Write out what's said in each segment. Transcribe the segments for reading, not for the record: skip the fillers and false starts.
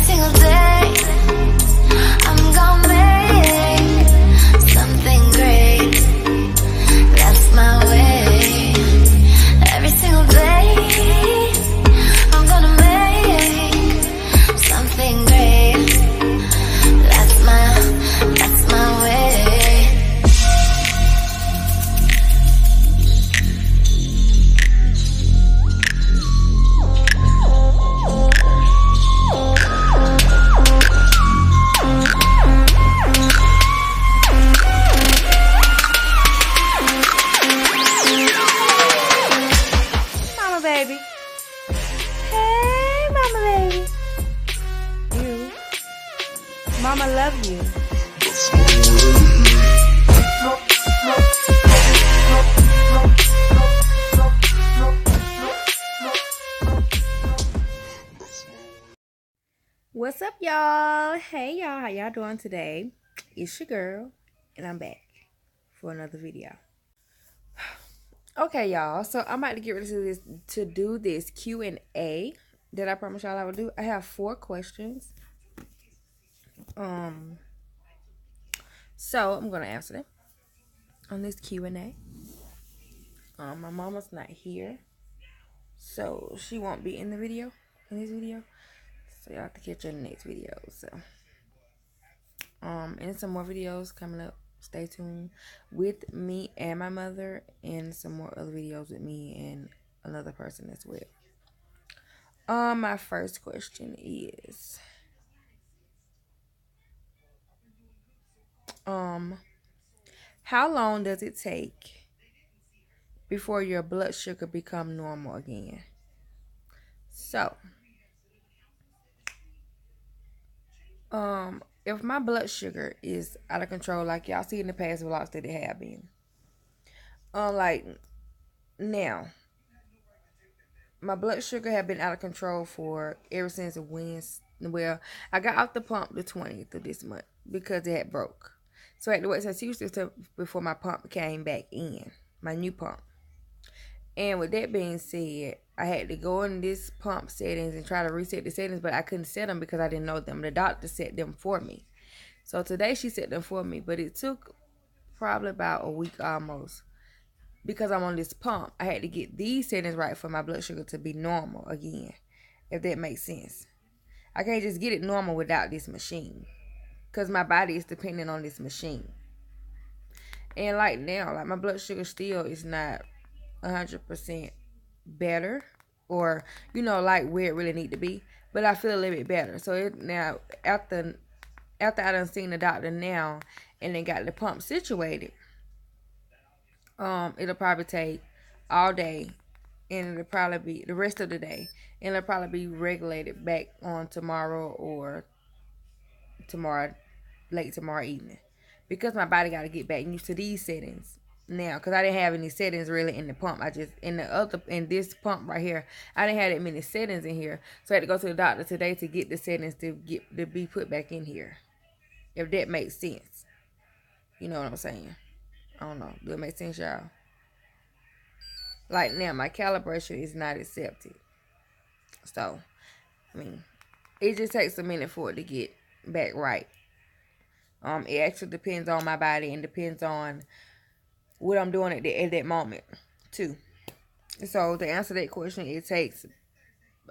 single day, I'm gonna make something great. That's my way. Every single day, I'm gonna make something great. That's my way. Mama baby. Hey, mama baby. You. Mama love you. What's up, y'all? Hey, y'all. How y'all doing today? It's your girl, and I'm back for another video. Okay, y'all. So I'm about to get ready to do this Q&A that I promised y'all I would do. I have 4 questions. So I'm gonna answer them on this Q&A. My mama's not here, so she won't be in this video. So y'all have to catch her in the next video. So and some more videos coming up. Stay tuned with me and my mother, and some more other videos with me and another person as well. My first question is, how long does it take before your blood sugar become normal again? So, if my blood sugar is out of control, like y'all see in the past vlogs that it have been, like now, my blood sugar have been out of control for ever since Wednesday. Well, I got off the pump the 20th of this month because it had broke. So I had to wait since Tuesday before my pump came back in, my new pump. And with that being said, I had to go in this pump settings and try to reset the settings, but I couldn't set them because I didn't know them. The doctor set them for me. So today she set them for me, but it took probably about a week almost. Because I'm on this pump, I had to get these settings right for my blood sugar to be normal again, if that makes sense. I can't just get it normal without this machine, because my body is dependent on this machine. And like now, like my blood sugar still is not 100% better, or like where it really need to be, but I feel a little bit better. So now after I done seen the doctor now and then got the pump situated, it'll probably take all day, and it'll probably be the rest of the day, and it'll probably be regulated back on tomorrow or late tomorrow evening, because my body got to get back used to these settings now, because I didn't have any settings really in the pump. I just in this pump right here, I didn't have that many settings in here, so I had to go to the doctor today to get the settings to be put back in here, if that makes sense. You know what I'm saying? I don't know. Does it make sense, y'all? Like now, my calibration is not accepted. So, I mean, it just takes a minute for it to get back right. It actually depends on my body and depends on what I'm doing at that moment, too. So, to answer that question, it takes,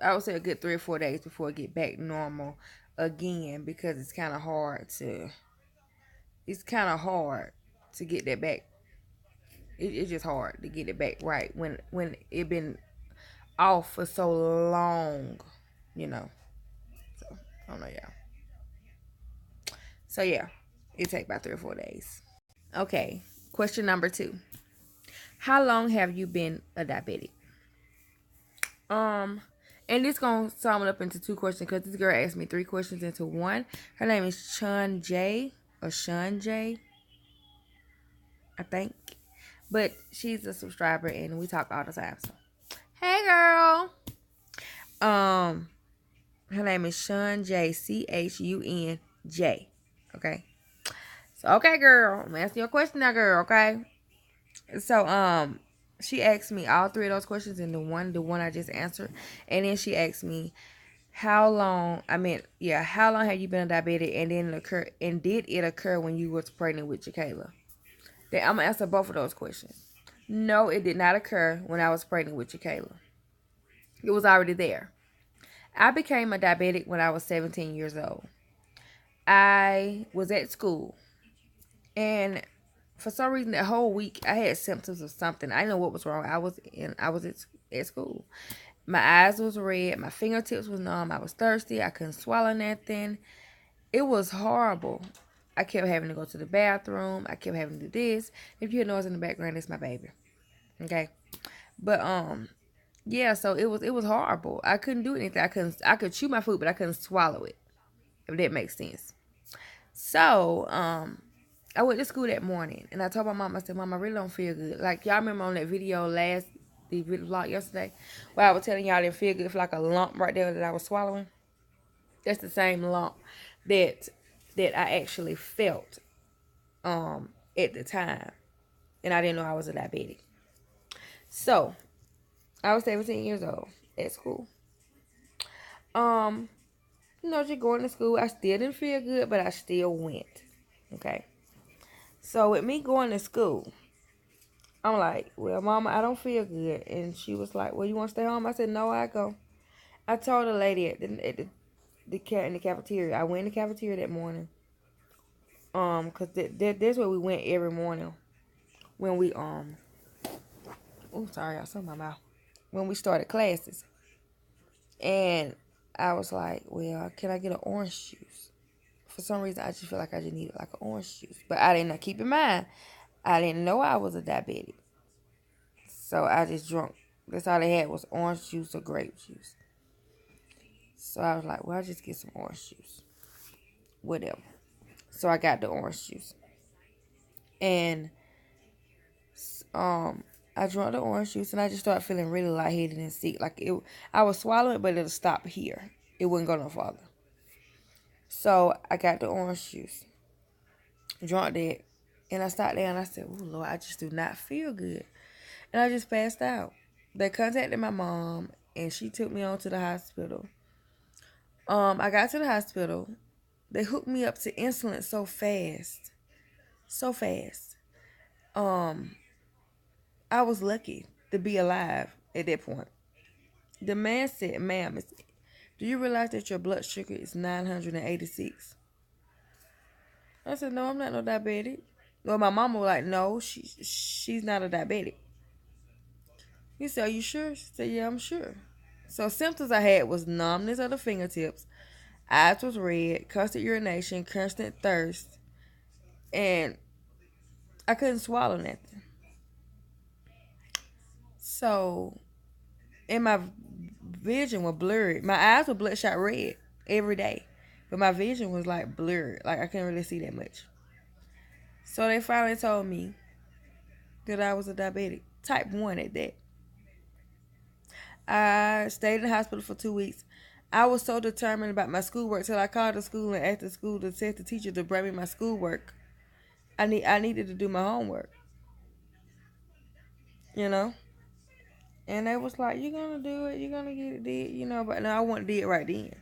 I would say, a good 3 or 4 days before it get back normal again, because it's kind of hard to get that back. It's just hard to get it back right when it been off for so long, So I don't know, y'all. So yeah, it take about 3 or 4 days. Okay, question number 2. How long have you been a diabetic? And this gonna sum it up into 2 questions, because this girl asked me 3 questions into one. Her name is Sean J, I think. But she's a subscriber and we talk all the time. So, hey girl. Her name is Shun J, CHUNJ. Okay. So okay, girl. I'm asking you a question now, girl. Okay. So she asked me all 3 of those questions in the one I just answered, and then she asked me, how long? I mean, yeah, how long have you been a diabetic, and then it occur, and did it occur when you was pregnant with Kayla? Then I'm gonna answer both of those questions. No, it did not occur when I was pregnant with Kayla. It was already there. I became a diabetic when I was 17 years old. I was at school, and for some reason that whole week I had symptoms of something. I didn't know what was wrong. I was at school. My eyes was red, my fingertips was numb, I was thirsty, I couldn't swallow nothing. It was horrible. I kept having to go to the bathroom. I kept having to do this. If you hear noise in the background, it's my baby. Okay. But yeah, so it was horrible. I couldn't do anything. I could chew my food, but I couldn't swallow it. If that makes sense. So, I went to school that morning and I told my mom, I said, Mom, I really don't feel good. Like y'all remember on that video the vlog yesterday, where I was telling y'all I didn't feel good for like a lump right there that I was swallowing. That's the same lump that I actually felt at the time, and I didn't know I was a diabetic. So I was 17 years old at school. Just going to school. I still didn't feel good, but I still went. Okay. So with me going to school, I'm like, well, Mama, I don't feel good. And she was like, well, you want to stay home? I said, no, I go. I told the lady in the cafeteria. I went in the cafeteria that morning. Cause that's where we went every morning when we oh sorry, I saw my mouth. When we started classes, and I was like, well, can I get an orange juice? For some reason, I just feel like I just needed like an orange juice, but I didn't keep in mind, I didn't know I was a diabetic, so I just drunk. That's all they had was orange juice or grape juice. So I was like, well, I'll just get some orange juice, whatever. So I got the orange juice, and I drank the orange juice, and I just started feeling really lightheaded and sick. Like I was swallowing it, but it'll stop here. It wouldn't go no farther. So I got the orange juice, drank that, and I sat there and I said, "Oh Lord, I just do not feel good," and I just passed out. They contacted my mom, and she took me on to the hospital. I got to the hospital. They hooked me up to insulin so fast, so fast. I was lucky to be alive at that point. The man said, ma'am, do you realize that your blood sugar is 986? I said, no, I'm not no diabetic. Well, my mama was like, no, she's not a diabetic. He said, are you sure? She said, yeah, I'm sure. So symptoms I had was numbness of the fingertips, eyes was red, constant urination, constant thirst, and I couldn't swallow nothing. So, and my vision was blurred. My eyes were bloodshot red every day, but my vision was like blurred. Like I couldn't really see that much. So they finally told me that I was a diabetic, type 1 at that. I stayed in the hospital for 2 weeks. I was so determined about my schoolwork till I called the school and asked the school to tell the teacher to bring me my schoolwork. I needed to do my homework, you know. And they was like, "You're gonna do it. You're gonna get it did, you know." But no, I wanted to do it right then.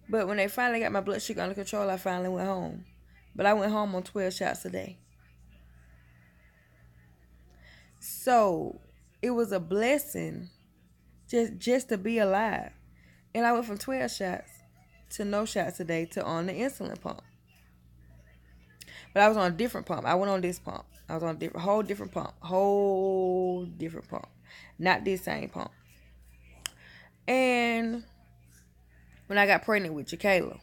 But when they finally got my blood sugar under control, I finally went home. But I went home on 12 shots a day. So it was a blessing just to be alive. And I went from 12 shots to no shots a day to on the insulin pump. But I was on a different pump. I went on this pump. I was on a whole different pump. Whole different pump. Not this same pump. And when I got pregnant with Kayla,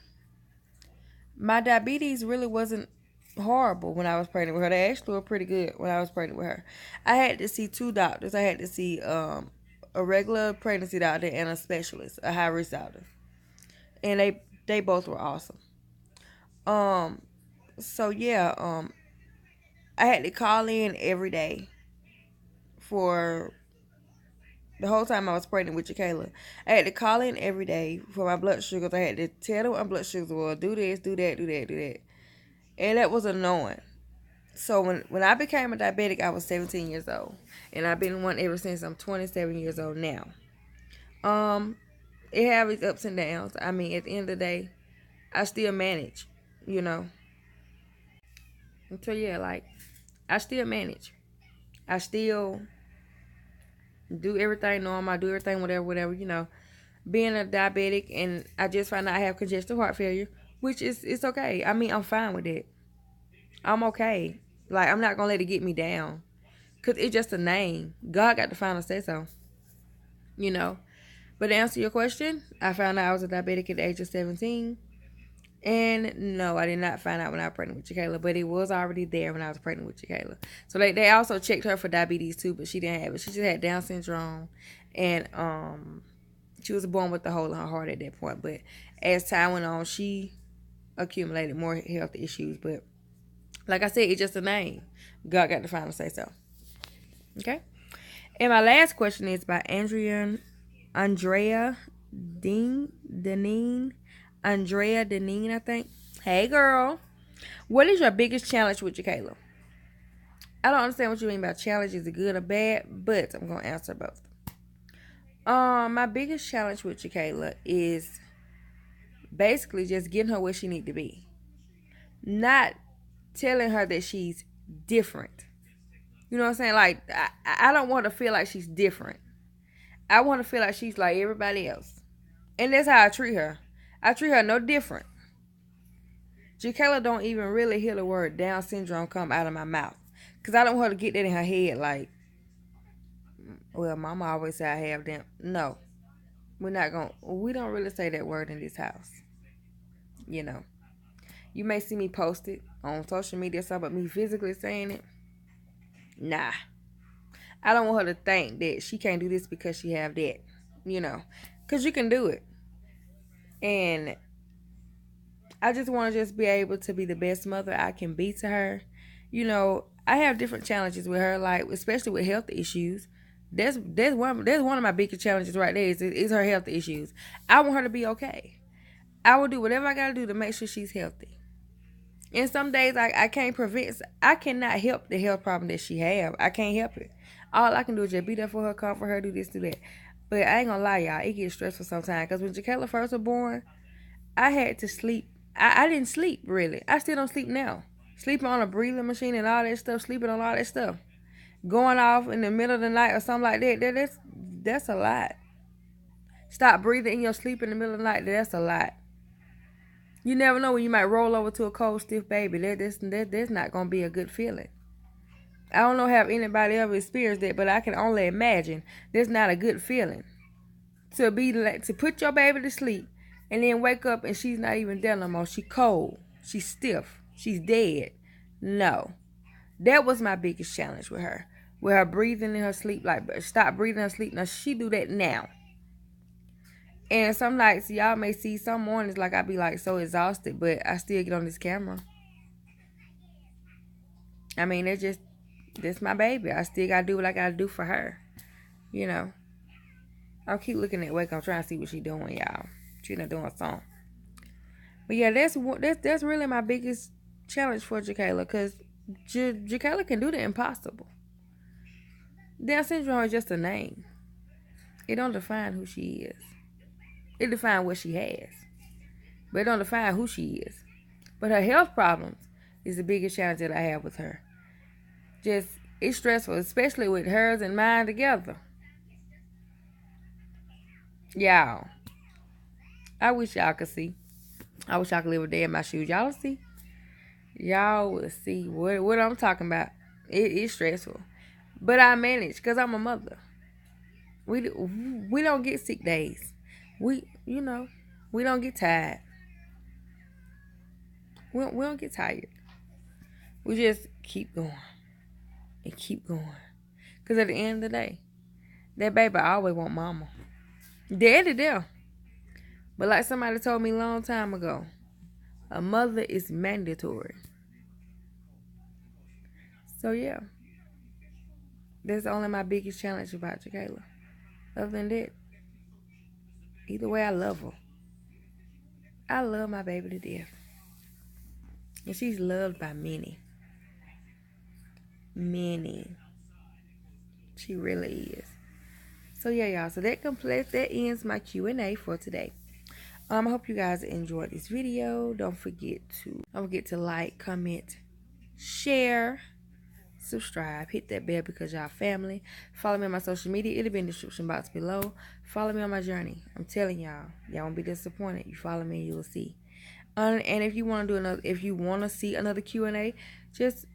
my diabetes really wasn't horrible when I was pregnant with her. They actually were pretty good when I was pregnant with her. I had to see two doctors. I had to see a regular pregnancy doctor and a specialist, a high risk doctor. And they both were awesome. So yeah, I had to call in every day for the whole time I was pregnant with Kayla. I had to call in every day for my blood sugars. I had to tell them what my blood sugars were. Do this, do that, do that, do that. And that was annoying. So when I became a diabetic, I was 17 years old. And I've been one ever since. I'm 27 years old now. it have its ups and downs. I mean, at the end of the day, I still manage, you know. And so yeah, like I still manage. I still do everything normal. I do everything whatever, whatever, you know. Being a diabetic, and I just found out I have congestive heart failure, which is it's okay. I mean, I'm fine with it. I'm okay. Like I'm not gonna let it get me down, cause it's just a name. God got the final say so, you know. But to answer your question, I found out I was a diabetic at the age of 17. And no, I did not find out when I was pregnant with Kayla, but it was already there when I was pregnant with Kayla. So they also checked her for diabetes too, but she didn't have it. She just had Down syndrome, and she was born with the hole in her heart at that point. But as time went on, she accumulated more health issues. But like I said, it's just a name. God got the final say so. Okay. And my last question is by Andrea Deneen. Andrea Deneen, I think. Hey, girl. What is your biggest challenge with Kayla? I don't understand what you mean by challenge. Is it good or bad? But I'm going to answer both. My biggest challenge with Kayla is basically just getting her where she need to be. Not telling her that she's different. You know what I'm saying? Like, I don't want to feel like she's different. I want to feel like she's like everybody else. And that's how I treat her. I treat her no different. Kayla don't even really hear the word Down syndrome come out of my mouth. Because I don't want her to get that in her head like, well, mama always say I have them. No. We don't really say that word in this house. You know. You may see me post it on social media, so but me physically saying it, nah. I don't want her to think that she can't do this because she have that. You know. Because you can do it. And I just want to just be able to be the best mother I can be to her. You know, I have different challenges with her, like especially with health issues. That's one of my biggest challenges right there is her health issues. I want her to be okay. I will do whatever I gotta do to make sure she's healthy. And some days I cannot help the health problem that she have. I can't help it. All I can do is just be there for her, comfort her, do this, do that. But I ain't gonna lie, y'all, it gets stressful sometimes. Because when Kayla first was born, I had to sleep. I didn't sleep, really. I still don't sleep now. Sleeping on a breathing machine and all that stuff, sleeping on all that stuff. Going off in the middle of the night or something like that, that's a lot. Stop breathing in your sleep in the middle of the night, that's a lot. You never know when you might roll over to a cold, stiff baby. That's not going to be a good feeling. I don't know have anybody ever experienced that, but I can only imagine that's not a good feeling. To put your baby to sleep and then wake up and she's not even there no more. She cold. She's stiff. She's dead. No. That was my biggest challenge with her. With her breathing in her sleep. Like, stop breathing in her sleep. Now, she do that now. And some nights, y'all may see some mornings like I be like so exhausted, but I still get on this camera. I mean, that's my baby. I still got to do what I got to do for her. You know. I'll keep looking at Wake. I'm trying to see what she doing, y'all. She not doing a song. But yeah, that's really my biggest challenge for Kayla, because Kayla can do the impossible. Down syndrome is just a name. It don't define who she is. It defines what she has. But it don't define who she is. But her health problems is the biggest challenge that I have with her. It's stressful, especially with hers and mine together. Y'all, I wish y'all could see. I wish I could live a day in my shoes. Y'all see? Y'all will see what I'm talking about. It's stressful. But I manage because I'm a mother. We don't get sick days. We don't get tired. We don't get tired. We just keep going and keep going. Because at the end of the day, that baby always want mama. Daddy there. But like somebody told me a long time ago, a mother is mandatory. So yeah. That's only my biggest challenge about Kayla. Other than that, either way, I love her. I love my baby to death. And she's loved by many. Many. She really is. So yeah, y'all. So that ends my Q&A for today. I hope you guys enjoyed this video. Don't forget to like, comment, share, subscribe, hit that bell because y'all family. Follow me on my social media. It'll be in the description box below. Follow me on my journey. I'm telling y'all won't be disappointed. You follow me, you will see. And if you want to do another, if you want to see another Q&A, just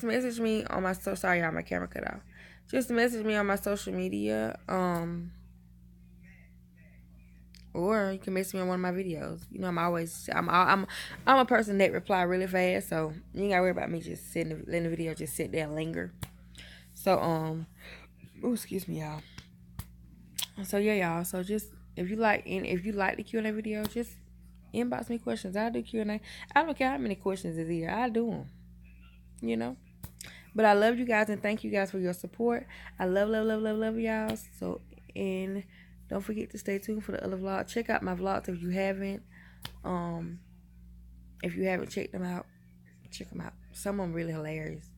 message me on my sorry y'all, my camera cut off. Just message me on my social media. Or you can message me on one of my videos. You know, I'm a person that reply really fast, so you ain't gotta worry about me just letting the video just sit there and linger. So oh, excuse me, y'all. So yeah, y'all. So just if you like the Q&A video, just inbox me questions. I'll do Q&A. I don't care how many questions is here. I'll do them. You know. But I love you guys and thank you guys for your support. I love y'all. So and don't forget to stay tuned for the other vlog. Check out my vlogs if you haven't. If you haven't checked them out, check them out. Some of them really hilarious,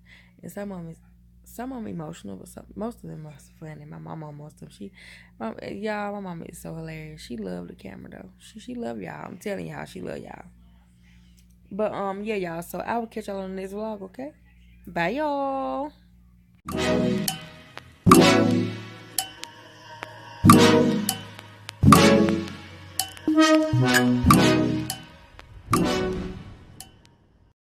and some of them emotional, but most of them are funny. My mama, most of them, my mama is so hilarious. She loved the camera though. She love y'all. I'm telling y'all, she love y'all. But yeah, y'all. So I will catch y'all on the next vlog. Okay, bye y'all.